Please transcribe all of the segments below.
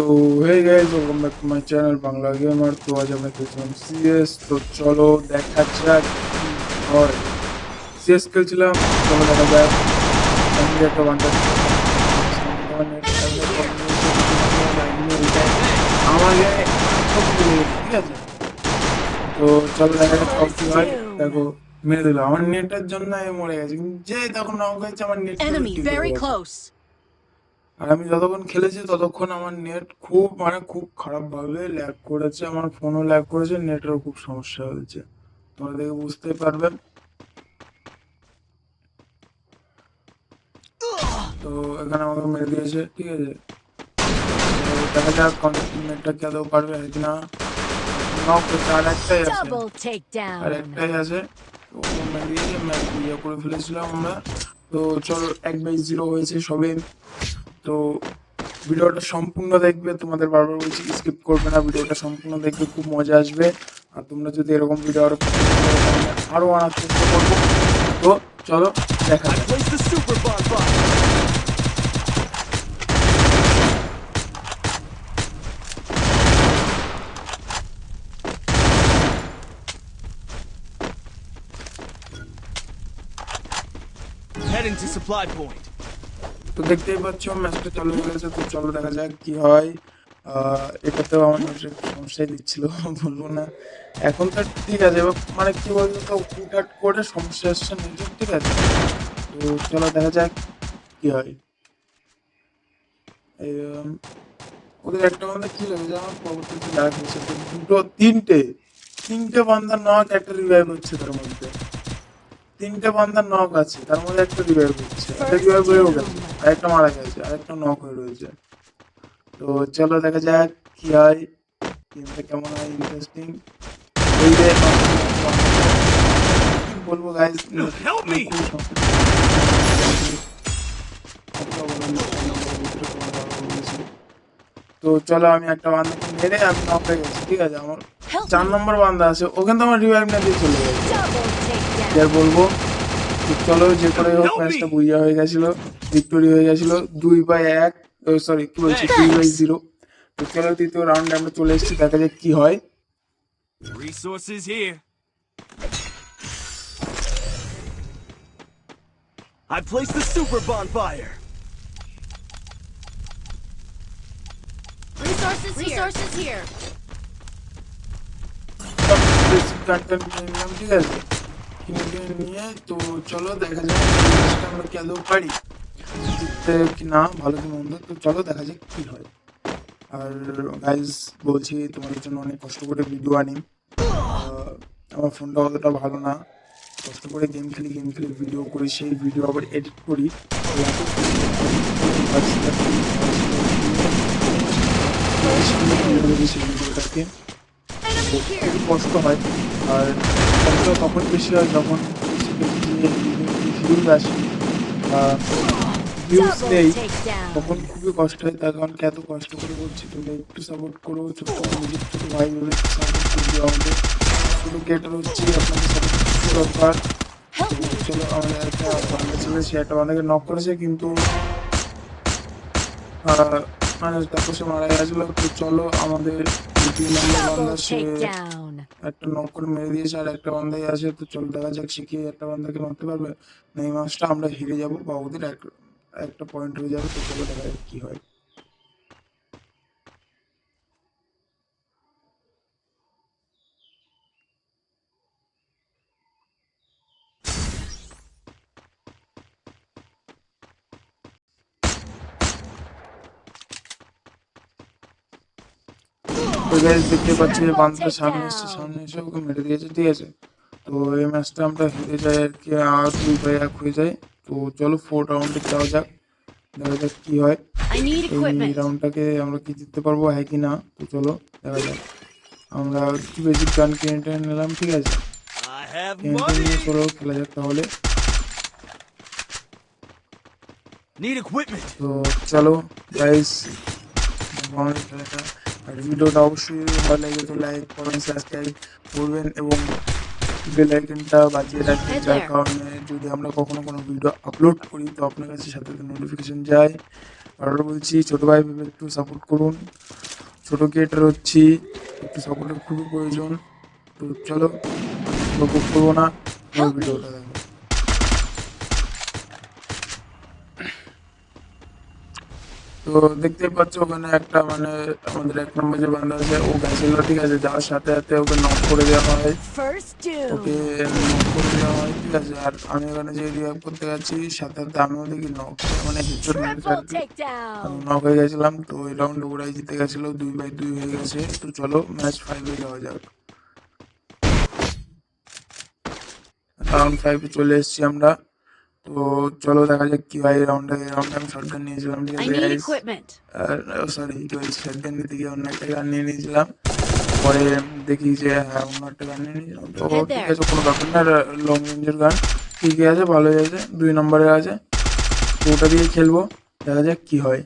তো hey guys, welcome back to my channel Bangla gamer. তো আজ আমরা খেলছিলাম সিএস। তো চলো দেখা যাক কি হয়। সিএস খেলছিলাম, চলো দেখা যাক। আমি একটা ওয়ান টাচ আমাকে ঠিক আছে। তো চলো দেখা যাক কত কি হয়। দেখো মেরে দিল, আমার নেটের জন্য আমি মরে গেছি। যে তখন নক হয়েছে আমার নেট Enemy ঠিক হয়ে very গেছে। close. আর আমি যতক্ষণ খেলেছি ততক্ষণ আমার নেট খুব খুব খারাপভাবে ল্যাগ করেছে, আমার ফোনও ল্যাগ করেছে, নেটেরও খুব সমস্যা হয়েছে, তোমরা দেখে বুঝতেই পারবে। তো এখানে আমাকে মেরে দিয়েছে, ঠিক আছে। তো দেখা যাক নেটটা কে আদৌ পারবে কিনা। নক হচ্ছে, আর একটাই আছে, Double আর takedown. একটাই আছে। তো ও মেরে দিয়েছে, ম্যাচ ইয়ে করে ফেলেছিলাম আমরা। তো চলো 1/0 হয়েছে সবে। তো ভিডিওটা সম্পূর্ণ দেখবে, তোমাদের বারবার বলছি স্কিপ করবে না, ভিডিওটা সম্পূর্ণ দেখবে, খুব মজা আসবে। আর তোমরা যদি এরকম ভিডিও আরো আনার চেষ্টা করবো। তো চলো দেখা যাক। Heading to supply point. তো দেখতেই পাচ্ছ ম্যাচটা চালু হয়ে গেছে। তো চলো দেখা যাক কি হয়। এটাতেও আমার সমস্যাই দিচ্ছিল, বলবো না। এখন তো ঠিক আছে, কি বলতো, তো হুটহাট করে সমস্যা আসছে নিজের, ঠিক আছে। তো চলো দেখা যাক কি হয়। ওদের একটা বান্দা কি লাগে আমার পরবর্তীতে লাইভ হচ্ছে। তো তিনটে বান্দার নক, একটা রিভাইভ হচ্ছে, তার মধ্যে তিনটে বান্দার নক আছে, তার মধ্যে একটা রিভাইভ হচ্ছে, একটা রিভাইভ হয়েও গেছে, আরেকটা মারা গেছে, আরেকটা নক হয়ে রয়েছে। তো চলো দেখা যাক কি হয়, গেমটা কেমন হয়, ইন্টারেস্টিং। এই যে কি বলবো গাইস, তো চলো আমি একটা বান্দাকে মেরে আমি নক হয়ে গেছি, ঠিক আছে। আমার 4 নম্বর বান্দা আছে, ওখানে তো আমার রিভাইভ না দিয়ে চলে গেছে, আর বলবো। তো চলো যে করে হোক ম্যাচটা বুঝা হয়ে গেছিল, ভিক্টোরি হয়ে গেছিল 2-1, সরি কি বলছি 2-0। তো চলো তৃতীয় রাউন্ডে আমরা চলে এসেছি, দেখা যাক কি হয়। Resources here. I placed the super bonfire. Resources here. ঠিক আছে, কিনে নিয়ে তো চলো দেখা যাক আমরা কি আদৌ পারি জিততে কি না, ভালো কি মন্দ। তো চলো দেখা যাক কি হয়। আর গাইজ বলছি, তোমাদের জন্য অনেক কষ্ট করে ভিডিও আনি। আমার ফোনটা অতটা ভালো না, কষ্ট করে গেম খেলি ভিডিও করি, সেই ভিডিও আবার এডিট করি। সেই ভিডিওটাকে খুবই কষ্ট হয়। আর কষ্ট তখন বেশি হয় যখন ভিউজ আসে বা ভিউজ নেই, তখন খুবই কষ্ট হয়। তার কারণ এত কষ্ট করে বলছি, তোমরা একটু সাপোর্ট করো, ছোট নিজের ছোটো ভাই বলে সাপোর্ট করবে আমাদের। শুধু গেটার হচ্ছে আপনাদের সাপোর্ট দরকার। চলো আমাদের একটা বান্ধব ছিল, সে একটা বান্ধাকে নক করেছে, কিন্তু তারপর সে মারা গেছিলো। তো চলো আমাদের বান্ধব সে একটা নক করে মেরে দিয়েছে, আর একটা বান্ধাই আছে। তো চলো দেখা যাক সে কি একটা বান্ধাকে মারতে পারবে না। এই ম্যাচটা আমরা হেরে যাবো বা ওদের একটা পয়েন্ট হয়ে যাবে। তো চলো দেখা যাক কি হয়। দেখতে পাচ্ছি যে বান্ধবটা সামনে এসে ওকে মেরে দিয়েছে, ঠিক আছে। তো এই ম্যাচটা আমরা হেরে যাই আর কি, আর 2-1 হয়ে যায়। তো চলো 4 রাউন্ডে যাওয়া যাক, দেখা যাক কি হয়। এই রাউন্ডটাকে আমরা কি জিততে পারবো হ্যাঁ কি না। তো চলো দেখা যাক। আমরা কিছু বেসিক গান কিনে নিলাম, ঠিক আছে। নিয়ে চলো খেলা যাক তাহলে। তো চলো গাইস, আমাদের খেলাটা, আর ভিডিওটা অবশ্যই ভালো লাগে তো লাইক কমেন্ট সাবস্ক্রাইব করবেন এবং বেল আইকনটা বাজিয়ে রাখবেন, যার কারণে যদি আমরা কখনো কোনো ভিডিও আপলোড করি তো আপনার কাছে সাথে নোটিফিকেশন যায়। আরও বলছি ছোটো ভাই ভেবে একটু সাপোর্ট করুন, ছোটো ক্রিয়েটার হচ্ছি, একটু সাপোর্টের খুবই প্রয়োজন। তো চলো সাপোর্ট করবো না, আমার Help me. ভিডিওটা দেখো। তো দেখতেই পাচ্ছ ওখানে একটা মানে আমাদের 1 নম্বর যে বান্দা আছে ও গেছিল, ঠিক আছে, যাওয়ার সাথে সাথে ওকে নক করে দেওয়া হয়, First ওকে doom. নক করে দেওয়া হয়, ঠিক আছে। আর আমি ওখানে যে রিভাইভ করতে গেছি সাথে সাথে আমিও দেখি নক, মানে হেডশট মেরেছে আর Triple কি, আমি takedown. নক হয়ে গেছিলাম। তো এই রাউন্ড ওরাই জিতে গেছিলো, 2-2 হয়ে গেছে। তো চলো ম্যাচ 5-এ যাওয়া যাক। রাউন্ড 5-এ চলে এসেছি আমরা। তো চলো দেখা যাক কি হয় এই রাউন্ডে। এই রাউন্ডে আমি শটগান নিয়েছিলাম, ঠিক I আছে need গাইস। equipment. সরি কি বলছি, শটগান নিতে গিয়ে অন্য একটা গান নিয়ে নিয়েছিলাম। পরে দেখি যে হ্যাঁ অন্য একটা গান নিয়ে নিয়েছিলাম। তো Head ঠিক there. আছে, কোনো ব্যাপার না, লং রেঞ্জের গান ঠিকই আছে, ভালোই আছে, 2 নম্বরে আছে। তো ওটা দিয়েই খেলবো, দেখা যাক কি হয়।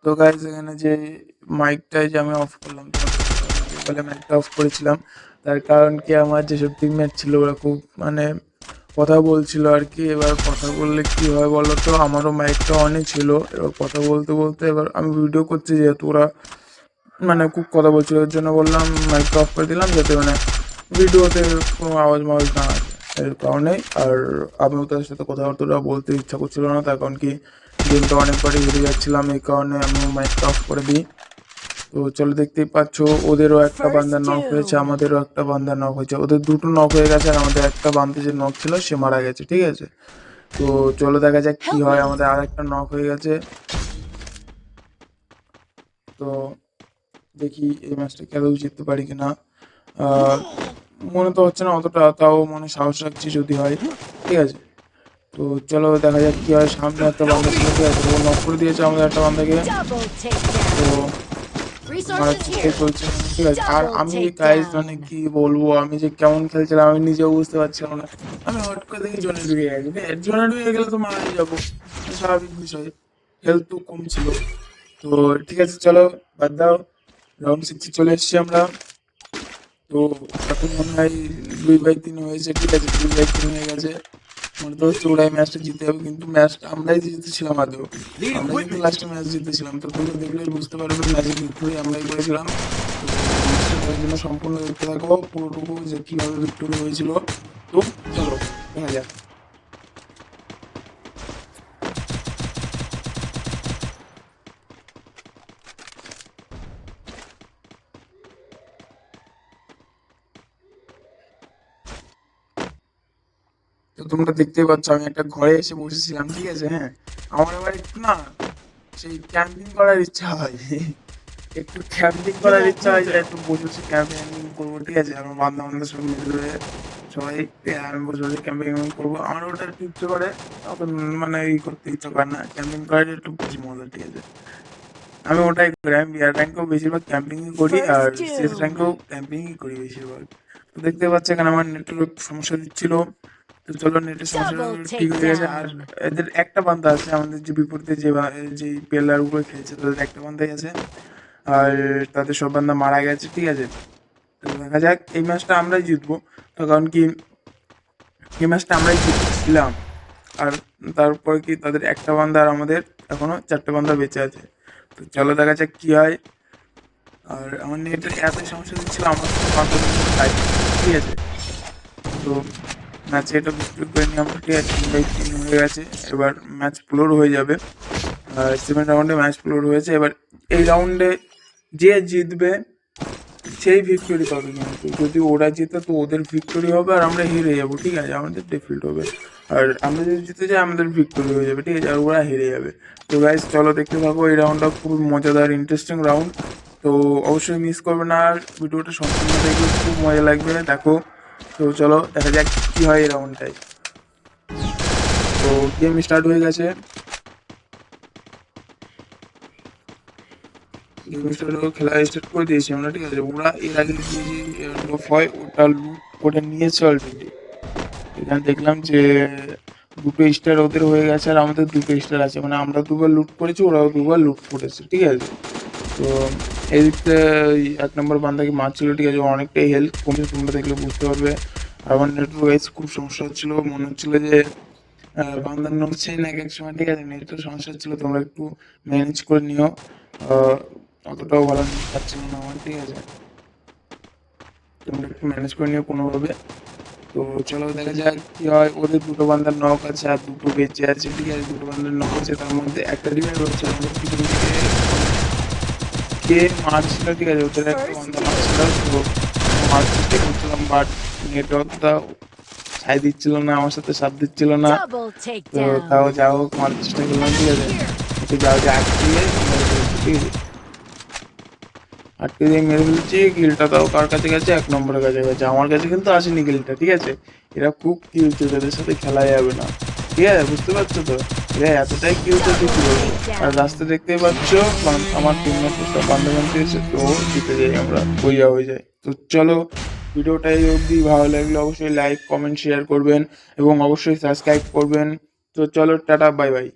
তো গাইস এখানে যে মাইকটাই যে আমি অফ করলাম, বলে মাইকটা অফ করেছিলাম, তার কারণ কি আমার যেসব টিমমেট ছিল ওরা খুব মানে কথা বলছিল আর কি। এবার কথা বললে কি হয় বলো তো, আমারও মাইকটা অনই ছিল, এবার কথা বলতে বলতে এবার আমি ভিডিও করছি যেহেতু ওরা মানে খুব কথা বলছিল, এর জন্য বললাম মাইকটা অফ করে দিলাম যাতে মানে ভিডিওতে কোনো আওয়াজ মাওয়াজ না আসে, এর কারণেই। আর আমিও তাদের সাথে কথাবার্তা বলতে ইচ্ছা করছিল না, তার কারণ কি গেমটা অনেকবারই হেরে যাচ্ছিলাম, এই কারণে আমিও মাইকটা অফ করে দিই। তো চলো দেখতেই পাচ্ছ ওদেরও একটা বান্দা First নক হয়েছে, doom. আমাদেরও একটা বান্দা নক হয়েছে, ওদের দুটো নক হয়ে গেছে আর আমাদের একটা বান্দা যে নক ছিল সে মারা গেছে, ঠিক আছে। তো চলো দেখা যাক কি Help হয়, me. আমাদের আর একটা নক হয়ে গেছে। তো দেখি এই ম্যাচটা খেলেও জিততে পারি কিনা। আহ, মনে তো হচ্ছে না অতটা, তাও মনে সাহস রাখছি যদি হয়, ঠিক আছে। তো চলো দেখা যাক কি হয়। সামনে একটা বান্দা ছিল, ঠিক আছে, ও নক করে দিয়েছে আমাদের একটা বান্দাকে। Double তো takedown. মারার Resources চেষ্টাই here. চলছে, ঠিক আছে। আর Double আমি গাইজ মানে takedown. কি বলবো, আমি যে কেমন খেলছিলাম আমি নিজেও বুঝতে পারছিলাম না। আমি হট করে দেখি জোনে ঢুকে গেছি, জোনে ঢুকে গেলে তো মারাই যাবো, স্বাভাবিক বিষয়, হেলথ তো কম ছিল। তো ঠিক আছে চলো বাদ দাও, রাউন্ড 6 চলে এসেছি আমরা। তো এখন মনে হয় 2-3 হয়েছে, ঠিক আছে, 2-3 হয়ে গেছে। মনে তো হচ্ছে ওরাই ম্যাচটা জিতে যাবে, কিন্তু ম্যাচটা আমরাই জিতেছিলাম আদৌ, Need আমরা কিন্তু equipment. লাস্টে ম্যাচ জিতেছিলাম। তো তোমরা দেখলেই বুঝতে পারবে ম্যাচের ভিক্টোরি আমরাই করেছিলাম। তো ম্যাচটা তার জন্য সম্পূর্ণ দেখতে থাকো পুরোটুকু যে কীভাবে ভিক্টোরি হয়েছিল। তো চলো দেখা যাক। তো তোমরা দেখতেই পাচ্ছ আমি একটা ঘরে এসে বসেছিলাম, ঠিক আছে। হ্যাঁ, আমার আবার একটু না সেই ক্যাম্পিং করার ইচ্ছা হয়, একটু ক্যাম্পিং করার ইচ্ছা হয় যে একটু বসে বসে ক্যাম্পিং করবো, ঠিক আছে। আমার বান্ধব বান্ধব সব মিলে সবাই আমি বসে বসে ক্যাম্পিং করবো, আমার ওটা একটু ইচ্ছে করে, তখন মানে ই করতে ইচ্ছা করে না, ক্যাম্পিং করার একটু বেশি মজা, ঠিক আছে। আমি ওটাই করি, আমি বিয়ার র্যাঙ্কেও বেশিরভাগ ক্যাম্পিংই করি আর First সিএস doom. র্যাঙ্কেও ক্যাম্পিংই করি বেশিরভাগ। তো দেখতে পাচ্ছি এখানে আমার নেটের একটু সমস্যা দিচ্ছিল। তো চলো নেটের সমস্যা Double ঠিক হয়ে গেছে। আর takedown. এদের একটা বান্ধা আছে, আমাদের যে বিপরীতে যে প্লেয়ার গুলো খেলছে তাদের একটা বান্ধাই আছে, আর তাদের সব বান্দা মারা গেছে, ঠিক আছে। তো দেখা যাক, এই ম্যাচটা আমরাই জিতবো, তো কারণ কি এই ম্যাচটা আমরাই জিতছিলাম। আর তারপরে কি তাদের একটা বান্দা আর আমাদের এখনো 4টে বান্দা বেঁচে আছে। তো চলো দেখা যাক কি হয়। আর আমার নেটের এতই সমস্যা দিচ্ছিল আমার মাথা খাই, ঠিক আছে। তো ম্যাচে এটা বিক্রি করে নিয়ে আমরা, ঠিক আছে, 3-3 হয়ে গেছে। এবার ম্যাচ ফ্লোর হয়ে যাবে, আর 7 রাউন্ডে ম্যাচ ফ্লোর হয়েছে। এবার এই রাউন্ডে যে জিতবে সেই ভিক্টোরি পাবে, কিন্তু যদি ওরা জিতে তো ওদের ভিক্টোরি হবে আর আমরা হেরে যাবো, ঠিক আছে, আমাদের ডিফিট হবে। আর আমরা যদি জিতে যাই আমাদের ভিক্টোরি হয়ে যাবে, ঠিক আছে, আর ওরা হেরে যাবে। তো গাইস চলো দেখতে থাকো, এই রাউন্ডটা খুব মজাদার ইন্টারেস্টিং রাউন্ড। তো অবশ্যই মিস করবে না, আর ভিডিওটা সম্পূর্ণ দেখবে, খুব মজা লাগবে দেখো। তো চলো দেখা যাক কি হয় এই রাউন্ডটায়। তো গেম স্টার্ট হয়ে গেছে, গেম স্টার্ট খেলা স্টার্ট করে দিয়েছি আমরা, ঠিক আছে। ওরা এর আগে যে লোক হয় ওটা লুট করে নিয়েছে অলরেডি। এখানে দেখলাম যে 2টো স্টার ওদের হয়ে গেছে আর আমাদের 2টো স্টার আছে, মানে আমরা 2বার লুট করেছি ওরাও 2বার লুট করেছে, ঠিক আছে। তো এদিকটা ওই 1 নম্বর বান্দাকে মারছিল, ঠিক আছে, অনেকটাই হেল্প কমে, তোমরা দেখলে বুঝতে পারবে। আর আমার নেটওয়ার্ক গাইস খুব সমস্যা হচ্ছিল, মনে হচ্ছিল যে বান্দার নড়ছেই না এক এক সময়, ঠিক আছে, নেটের সমস্যা হচ্ছিল, তোমরা একটু ম্যানেজ করে নিও। অতটাও ভালো নেট পাচ্ছিল না আমার, ঠিক আছে, তোমরা একটু ম্যানেজ করে নিও কোনোভাবে। তো চলো দেখা যাক কি হয়। ওদের দুটো বান্দার নক আছে আর দুটো বেঁচে আছে, ঠিক আছে, দুটো বান্দার নক আছে, তার মধ্যে একটা রিভাইভ হচ্ছে। আমাদের পিছন থেকে কে মারছিল, ঠিক আছে, ওদের একটা বান্দা মারছিল, তো মারার চেষ্টা করছিলাম, বাট নেটওয়ার্কটা ছাই দিচ্ছিল না, আমার সাথে সাথ দিচ্ছিল না। Double তো takedown. তাও যা হোক মারার চেষ্টা করলাম, ঠিক আছে, একটু যা হোক আটকে দিয়ে মেরে ফেলেছি, ঠিক আছে, আটকে দিয়ে মেরে ফেলেছি। কিলটা তাও কার কাছে গেছে? 1 নম্বরের কাছে গেছে, আমার কাছে কিন্তু আসেনি কিলটা, ঠিক আছে। এরা খুব কিল চোর, এদের সাথে খেলা যাবে না, ঠিক আছে, বুঝতে পারছো তো, এরা এতটাই কিল চোর কি বলবো। আর রাস্তা দেখতেই পাচ্ছ, আমার টিমমেট সব বান্ধবান্ধব এসে, তো জিতে যাই আমরা, বইয়া হয়ে যায়। তো চলো, ভিডিওটা এই অবধি, ভালো লাগলে অবশ্যই লাইক কমেন্ট শেয়ার করবেন এবং অবশ্যই সাবস্ক্রাইব করবেন। তো চলো, টাটা, বাই বাই।